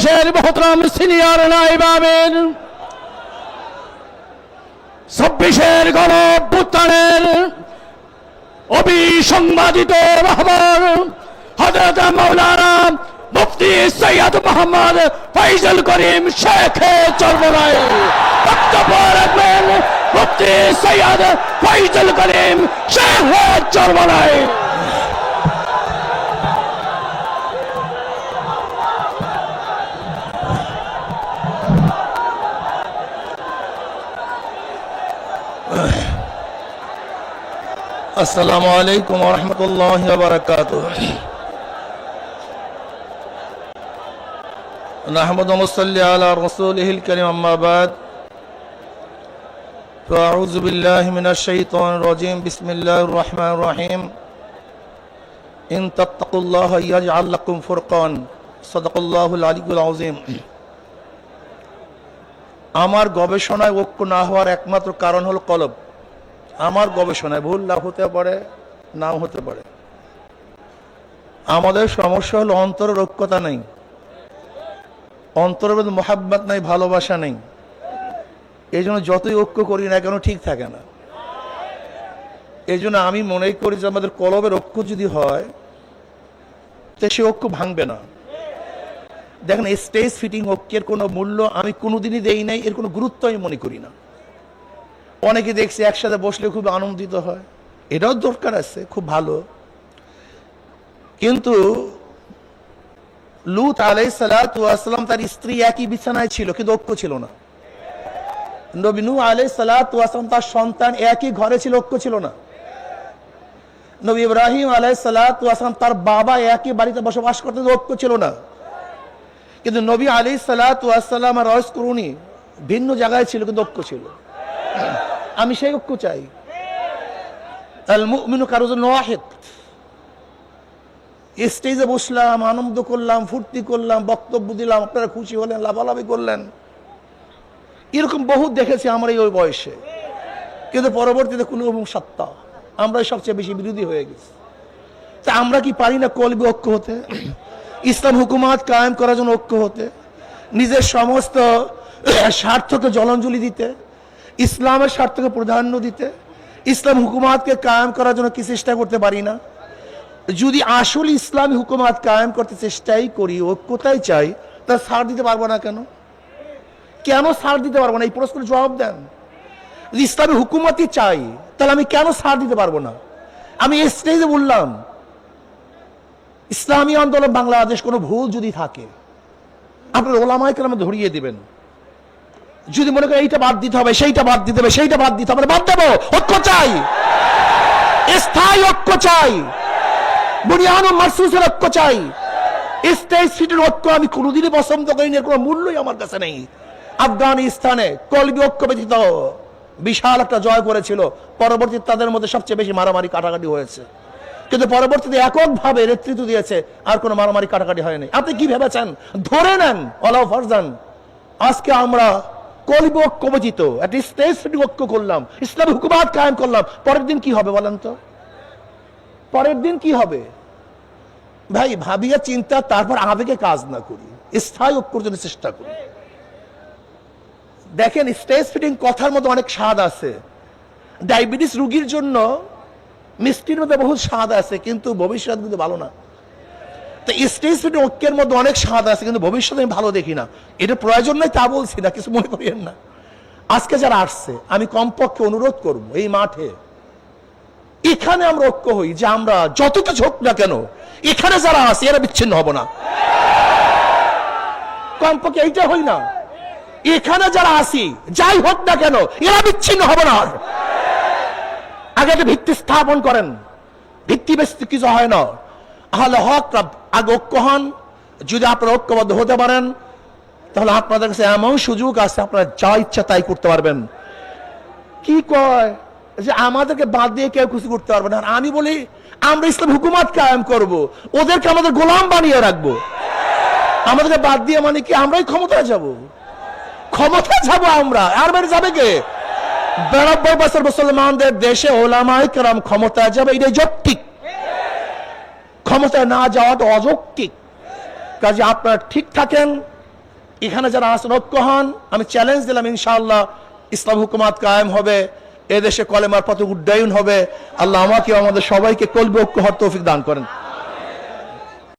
বাংলাদেশের মহতরম সিনিয়র নায়েব আমির, ২৬-এর গণঅভ্যুত্থানের অবিসংবাদিত রাহবার হযরত মাওলানা মুফতি সৈয়দ মোহাম্মদ ফয়জুল করিম শেখ চরমনাই বক্তব্য রাখবেন। মুফতি সৈয়দ ফয়জুল করিম শেখ চরমনাই। আসসালামু আলাইকুম ওয়া রাহমাতুল্লাহি ওয়া বারাকাতুহু। নাহমাদু ওয়া নুসাল্লি আলা রাসূলিহিল কারীম, আম্মা বাদ। ফাআউযু বিল্লাহি মিনাশ শাইতানির রাজীম। বিসমিল্লাহির রাহমানির রাহিম। ইন তাত্তাকুল্লাহা ইয়াজআল লাকুম ফুরকান। সাদাকাল্লাহুল আলিয়্যুল আযীম। আমার গবেষণায় ঐক্য না হওয়ার একমাত্র কারণ হলো কলব। আমার গবেষণায় ভুল না হতে পারে, নাও হতে পারে। আমাদের সমস্যা হলো অন্তরের ঐক্যতা নেই, অন্তরের মধ্যে মোহাব্বত নাই, ভালোবাসা নেই। এই জন্য যতই ঐক্য করি না কেন ঠিক থাকে না। এই জন্য আমি মনে করি যে আমাদের কলবের ঐক্য যদি হয় তো সে ঐক্য ভাঙবে না। দেখেন, স্টেজ ফিটিং ঐক্যের কোনো মূল্য আমি কোনোদিনই দেই নাই, এর কোনো গুরুত্ব আমি মনে করি না। অনেকে দেখছি একসাথে বসলে খুব আনন্দিত হয়, এটাও দরকার আছে, খুব ভালো। কিন্তু লূত আলাইহিস সালাতু ওয়াস সালাম তার স্ত্রী একই বিছানায় ছিল, কিন্তু ঐক্য ছিল না। নবী নূহ আলাইহিস সালাতু ওয়াস সালাম তার সন্তান একই ঘরে ছিল, ঐক্য ছিল না। নবী ইব্রাহিম আলাইহিস সালাতু ওয়াস সালাম তার বাবা একই বাড়িতে বসবাস করতেন, ঐক্য ছিল না। কিন্তু নবী আলাইহিস সালাতু ওয়াস সালাম আর রস করুনি ভিন্ন জায়গায় ছিল, কিন্তু ঐক্য ছিল। আমি সেই ঐক্য চাই। আল মুমিনু কারুজুন ওয়াহিদ। স্টেজে বসলাম, আনন্দ করলাম, ফুর্তি করলাম, বক্তব্য দিলাম, আপনারা খুশি হলেন, লাভালাভি করলেন, এরকম বহুত দেখেছি আমরা এই ওই বয়সে। কিন্তু পরবর্তীতে কুলুবুহুম শাত্তা, আমরাই সবচেয়ে বেশি বিরোধী হয়ে গেছি। তা আমরা কি পারি না কলবি ঐক্য হতে, ইসলাম হুকুমাত কায়েম করার জন্য ঐক্য হতে, নিজের সমস্ত স্বার্থকে জলাঞ্জলি দিতে, ইসলামের স্বার্থকে প্রাধান্য দিতে, ইসলাম হুকুমাতকে কায়েম করার জন্য কি চেষ্টা করতে পারি না? যদি আসলে ইসলামী হুকুমাত কায়েম করতে চেষ্টাই করি, ঐক্যতাই চাই, তা ছাড় দিতে পারবো না কেন? কেন ছাড় দিতে পারবো না? এই প্রশ্নের জবাব দেন। ইসলামী হুকুমতই চাই, তাহলে আমি কেন ছাড় দিতে পারবো না? আমি স্টেজে বললাম, ইসলামী আন্দোলন বাংলাদেশ কোনো ভুল যদি থাকে আপনার ওলামায়ে কেরাম ধরিয়ে দিবেন। যদি মনে করেন এইটা বাদ দিতে হবে, সেইটা বাদ দিতে হবে, সেইটা বাদ দিতে হবে, বাদ দেবো। ঐক্য চাই, স্থায়ী ঐক্য চাই, বুনিয়ান ও মারসুসের ঐক্য চাই। স্টেজ ফিটের ঐক্য আমি কোনোদিনই পছন্দ করি না, এর কোনো মূল্যই আমার কাছে নেই। আফগানিস্তানে কলবি ঐক্য ব্যতীত বিশাল একটা জয় করেছিল, পরবর্তীতে তাদের মধ্যে সবচেয়ে বেশি মারামারি কাটাকাটি হয়েছে, কিন্তু পরবর্তীতে এককভাবে নেতৃত্ব দিয়েছে, আর কোনো মারামারি কাটাকাটি হয়নি। আপনি কি ভেবেছেন? ধরে নেন অলাও ফারজান, আজকে আমরা কলবি ঐক্য ব্যতীত একটা স্টেজ ফিটিং ঐক্য করলাম, ইসলামী হুকুমাত কায়েম করলাম, পরের দিন কি হবে বলেন তো? পরের দিন কি হবে? ভাই ভাবিয়া চিন্তা, তারপর আবেগে কাজ না করি, স্থায়ী ঐক্যর জন্য চেষ্টা করি। দেখেন, স্টেজ ফিটিং কথার মধ্যে অনেক স্বাদ আছে। ডায়াবেটিস রোগীর জন্য মিষ্টির মধ্যে বহুত স্বাদ আছে, কিন্তু ভবিষ্যৎ কিন্তু ভালো না। তো স্টেজ ফিটিং ঐক্যের মধ্যে অনেক স্বাদ আছে, কিন্তু ভবিষ্যৎ আমি ভালো দেখি না। এটা প্রয়োজন নেই তা বলছি না, কিছু মনে করিয়েন না। আজকে যারা আসছে, আমি কমপক্ষে অনুরোধ করব, এই মাঠে এখানে আমরা ঐক্য হই, যে আমরা যত কিছু হোক না কেন এখানে যারা আছে এরা বিচ্ছিন্ন হব না। কমপক্ষে এইটা হই না, এখানে যারা আসি যাই হোক না কেন এরা বিচ্ছিন্ন হব না। আগে একটা ভিত্তি স্থাপন করেন, ভিত্তি বেশ কিছু হয় না। আহলে হক আগে ঐক্য হন। যদি আপনারা ঐক্যবদ্ধ হতে পারেন, তাহলে আপনাদের কাছে এমন সুযোগ আছে, আপনারা যা ইচ্ছা তাই করতে পারবেন। কি কয় যে আমাদেরকে বাদ দিয়ে কেউ কিছু করতে পারবে না। আমি বলি আমরা ইসলাম হুকুমাত কায়েম করব, ওদেরকে আমাদের গোলাম বানিয়ে রাখবো। আমাদেরকে বাদ দিয়ে মানে কি আমরাই ক্ষমতায় যাব? ক্ষমতায় যাব আমরা, আর বাইরে যাবে কে? 92 বছর মুসলমানদের দেশে ওলামায়ে কেরাম ক্ষমতায় যাবে, এটাই যৌক্তিক। ক্ষমতায় না যাওয়াটা অযৌক্তিক। কাজে আপনারা ঠিক থাকেন, এখানে যারা আছেন ঐক্য হন। আমি চ্যালেঞ্জ দিলাম, ইনশাআল্লাহ ইসলাম হুকুমাত কায়েম হবে, এদেশে কলেমার পথে উড্ডয়ন হবে। আল্লাহ আমাকে আমাদের সবাইকে কলবে ঐক্য হওয়ার তৌফিক দান করেন।